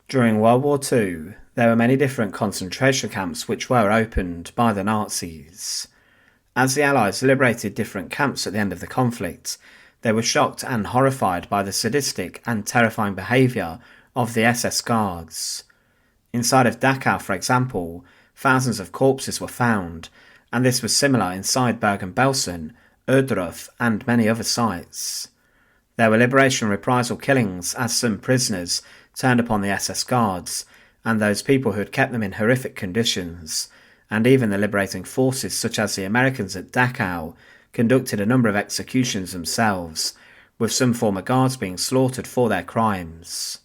During World War II, there were many different concentration camps which were opened by the Nazis. As the Allies liberated different camps at the end of the conflict, they were shocked and horrified by the sadistic and terrifying behaviour of the SS guards. Inside of Dachau, for example, thousands of corpses were found, and this was similar inside Bergen-Belsen, Ohrdruf, and many other sites. There were liberation reprisal killings as some prisoners turned upon the SS guards, and those people who had kept them in horrific conditions, and even the liberating forces such as the Americans at Dachau conducted a number of executions themselves, with some former guards being slaughtered for their crimes.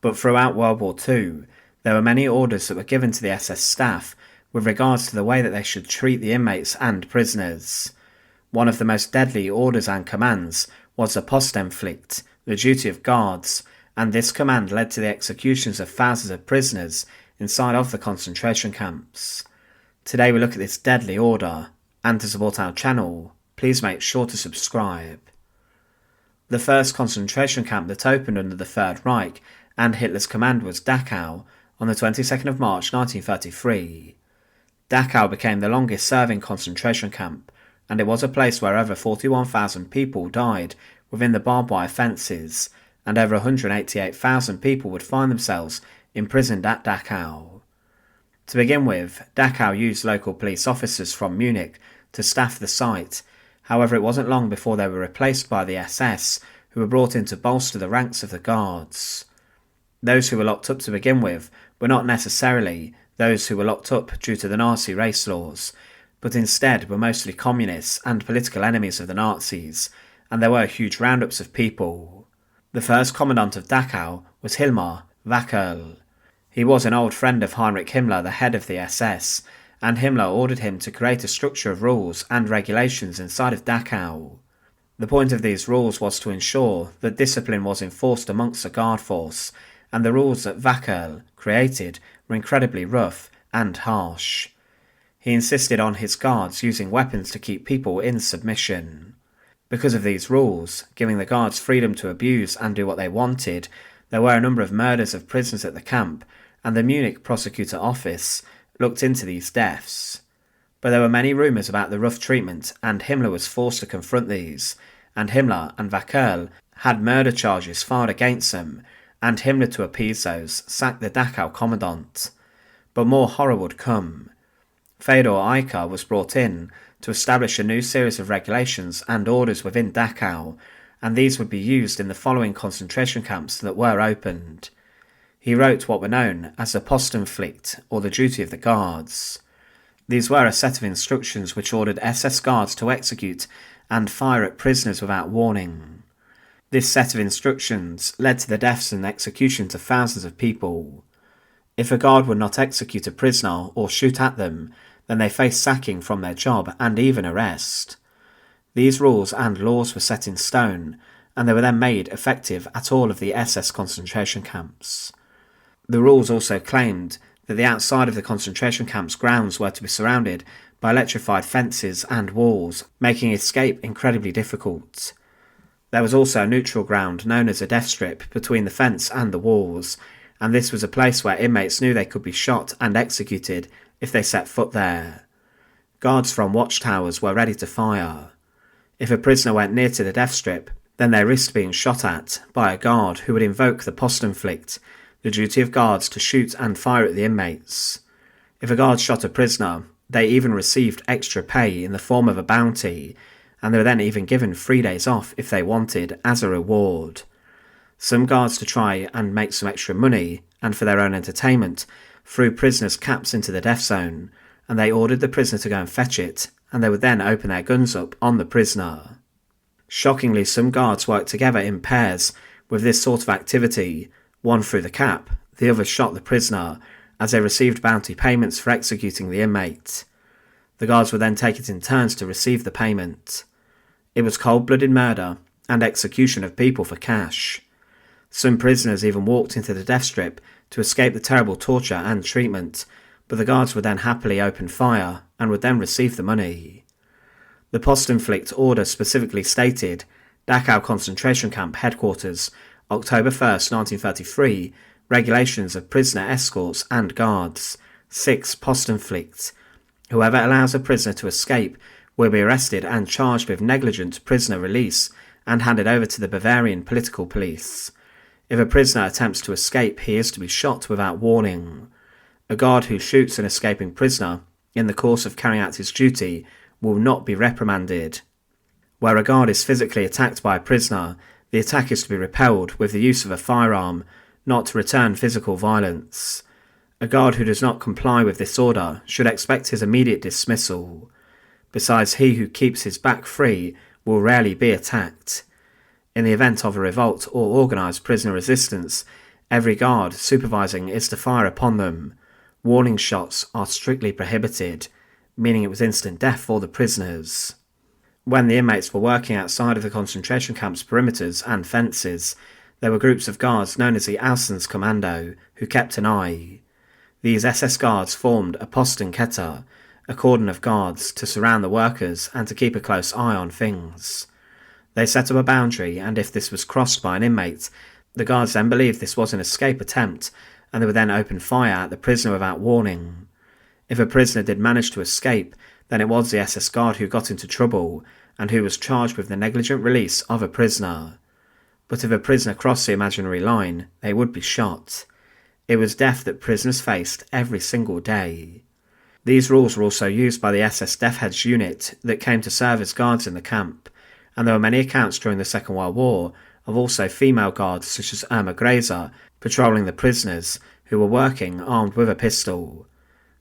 But throughout World War II, there were many orders that were given to the SS staff with regards to the way that they should treat the inmates and prisoners. One of the most deadly orders and commands was the Postenpflicht, the duty of guards, and this command led to the executions of thousands of prisoners inside of the concentration camps. Today we look at this deadly order, and to support our channel, please make sure to subscribe. The first concentration camp that opened under the Third Reich and Hitler's command was Dachau on the 22nd of March 1933. Dachau became the longest serving concentration camp, and it was a place where over 41,000 people died within the barbed wire fences, and over 188,000 people would find themselves imprisoned at Dachau. To begin with, Dachau used local police officers from Munich to staff the site. However, it wasn't long before they were replaced by the SS, who were brought in to bolster the ranks of the guards. Those who were locked up to begin with were not necessarily those who were locked up due to the Nazi race laws, but instead were mostly communists and political enemies of the Nazis, and there were huge roundups of people. The first commandant of Dachau was Hilmar Wackerl. He was an old friend of Heinrich Himmler, the head of the SS, and Himmler ordered him to create a structure of rules and regulations inside of Dachau. The point of these rules was to ensure that discipline was enforced amongst the guard force, and the rules that Wackerl created were incredibly rough and harsh. He insisted on his guards using weapons to keep people in submission. Because of these rules, giving the guards freedom to abuse and do what they wanted, there were a number of murders of prisoners at the camp, and the Munich prosecutor office looked into these deaths. But there were many rumours about the rough treatment, and Himmler was forced to confront these, and Himmler and Wackerl had murder charges filed against them, and Himmler, to appease those, sacked the Dachau commandant. But more horror would come. Fedor Eicher was brought in to establish a new series of regulations and orders within Dachau, and these would be used in the following concentration camps that were opened. He wrote what were known as the Postenpflicht, or the duty of the guards. These were a set of instructions which ordered SS guards to execute and fire at prisoners without warning. This set of instructions led to the deaths and executions of thousands of people. If a guard would not execute a prisoner or shoot at them, then they faced sacking from their job and even arrest. These rules and laws were set in stone, and they were then made effective at all of the SS concentration camps. The rules also claimed that the outside of the concentration camps' grounds were to be surrounded by electrified fences and walls, making escape incredibly difficult. There was also a neutral ground known as a death strip between the fence and the walls, and this was a place where inmates knew they could be shot and executed if they set foot there. Guards from watchtowers were ready to fire. If a prisoner went near to the death strip, then they risked being shot at by a guard who would invoke the Postenpflicht, the duty of guards to shoot and fire at the inmates. If a guard shot a prisoner, they even received extra pay in the form of a bounty, and they were then even given 3 days off if they wanted as a reward. Some guards, to try and make some extra money, and for their own entertainment, threw prisoners' caps into the death zone, and they ordered the prisoner to go and fetch it, and they would then open their guns up on the prisoner. Shockingly, some guards worked together in pairs with this sort of activity. One threw the cap, the other shot the prisoner, as they received bounty payments for executing the inmate. The guards would then take it in turns to receive the payment. It was cold-blooded murder and execution of people for cash. Some prisoners even walked into the death strip to escape the terrible torture and treatment, but the guards would then happily open fire and would then receive the money. The Postenpflicht order specifically stated, Dachau concentration camp headquarters, October 1st, 1933, regulations of prisoner escorts and guards. 6. Postenpflicht. Whoever allows a prisoner to escape will be arrested and charged with negligent prisoner release and handed over to the Bavarian political police. If a prisoner attempts to escape, he is to be shot without warning. A guard who shoots an escaping prisoner in the course of carrying out his duty will not be reprimanded. Where a guard is physically attacked by a prisoner, the attack is to be repelled with the use of a firearm, not to return physical violence. A guard who does not comply with this order should expect his immediate dismissal. Besides, he who keeps his back free will rarely be attacked. In the event of a revolt or organised prisoner resistance, every guard supervising is to fire upon them. Warning shots are strictly prohibited, meaning it was instant death for the prisoners. When the inmates were working outside of the concentration camp's perimeters and fences, there were groups of guards known as the Außenkommando who kept an eye. These SS guards formed a Postenkette, a cordon of guards to surround the workers and to keep a close eye on things. They set up a boundary, and if this was crossed by an inmate, the guards then believed this was an escape attempt, and they would then open fire at the prisoner without warning. If a prisoner did manage to escape, then it was the SS guard who got into trouble, and who was charged with the negligent release of a prisoner. But if a prisoner crossed the imaginary line, they would be shot. It was death that prisoners faced every single day. These rules were also used by the SS Death Heads unit that came to serve as guards in the camp, and there were many accounts during the Second World War of also female guards such as Irma Gräser patrolling the prisoners who were working armed with a pistol.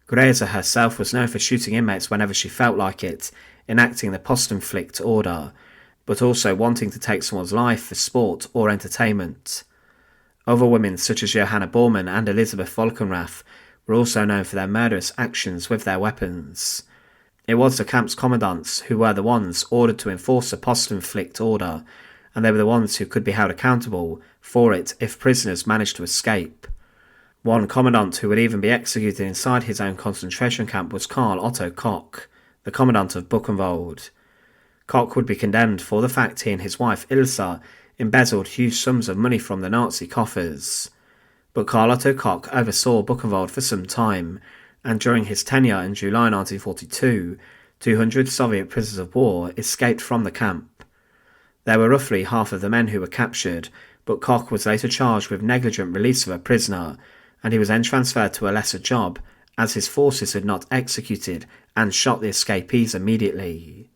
Gräser herself was known for shooting inmates whenever she felt like it, enacting the Postenpflicht order, but also wanting to take someone's life for sport or entertainment. Other women such as Johanna Bormann and Elisabeth Volkenrath were also known for their murderous actions with their weapons. It was the camp's commandants who were the ones ordered to enforce the Postenpflicht order, and they were the ones who could be held accountable for it if prisoners managed to escape. One commandant who would even be executed inside his own concentration camp was Karl Otto Koch, the commandant of Buchenwald. Koch would be condemned for the fact he and his wife Ilse embezzled huge sums of money from the Nazi coffers. But Karl Otto Koch oversaw Buchenwald for some time, and during his tenure in July 1942, 200 Soviet prisoners of war escaped from the camp. There were roughly half of the men who were captured, but Koch was later charged with negligent release of a prisoner, and he was then transferred to a lesser job, as his forces had not executed and shot the escapees immediately.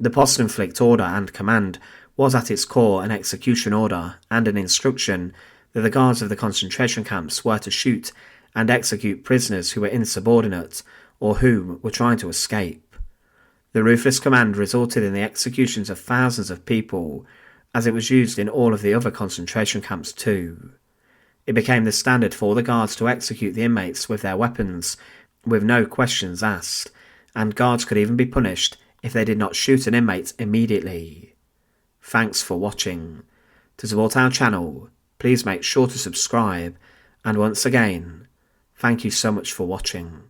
The Postenpflicht order and command was at its core an execution order and an instruction that the guards of the concentration camps were to shoot and execute prisoners who were insubordinate or who were trying to escape. The ruthless command resulted in the executions of thousands of people, as it was used in all of the other concentration camps too. It became the standard for the guards to execute the inmates with their weapons, with no questions asked, and guards could even be punished if they did not shoot an inmate immediately. Thanks for watching. To support our channel, please make sure to subscribe, and once again, thank you so much for watching.